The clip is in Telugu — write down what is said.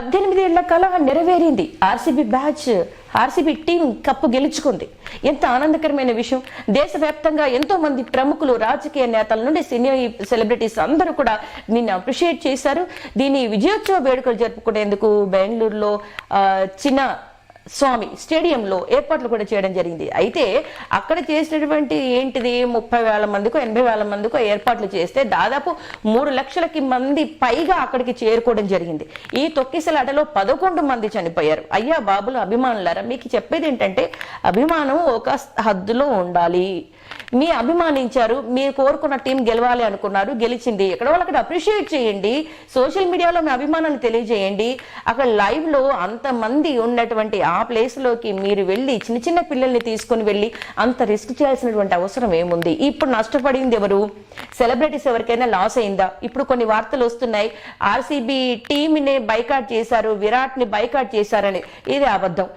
18 ఏళ్ల కళ నెరవేరింది. ఆర్సీబీ టీం కప్పు గెలుచుకుంది. ఎంత ఆనందకరమైన విషయం. దేశవ్యాప్తంగా ఎంతో మంది ప్రముఖులు, రాజకీయ నేతల నుండి సీనియర్ సెలబ్రిటీస్ అందరూ కూడా దీన్ని అప్రిషియేట్ చేశారు. దీని విజయోత్సవ వేడుకలు జరుపుకునేందుకు బెంగళూరులో చిన్న స్వామి స్టేడియంలో ఏర్పాట్లు కూడా చేయడం జరిగింది. అయితే అక్కడ చేసినటువంటి ఏంటిది 30,000 మందికో 80,000 మందికో ఏర్పాట్లు చేస్తే దాదాపు 3 లక్షలకి మంది పైగా అక్కడికి చేరుకోవడం జరిగింది. ఈ తొక్కిసలాటలో 11 మంది చనిపోయారు. అయ్యా బాబులు, అభిమానులారా, మీకు చెప్పేది ఏంటంటే అభిమానం ఒక హద్దులో ఉండాలి. మీ అభిమానించారు, మీరు కోరుకున్న టీం గెలవాలి అనుకున్నారు, గెలిచింది. ఎక్కడ వాళ్ళకి అప్రిషియేట్ చేయండి. సోషల్ మీడియాలో మీ అభిమానాన్ని తెలియజేయండి. అక్కడ లైవ్ లో అంతమంది ఉన్నటువంటి ఆ ప్లేస్ లోకి మీరు వెళ్ళి చిన్న చిన్న పిల్లల్ని తీసుకుని వెళ్ళి అంత రిస్క్ చేయాల్సినటువంటి అవసరం ఏముంది? ఇప్పుడు నష్టపడింది ఎవరు? సెలబ్రిటీస్ ఎవరికైనా లాస్ అయిందా? ఇప్పుడు కొన్ని వార్తలు వస్తున్నాయి, ఆర్సీబీ టీంని బైకాట్ చేశారు, విరాట్ ని బైకాట్ చేశారని. ఇది అబద్ధం.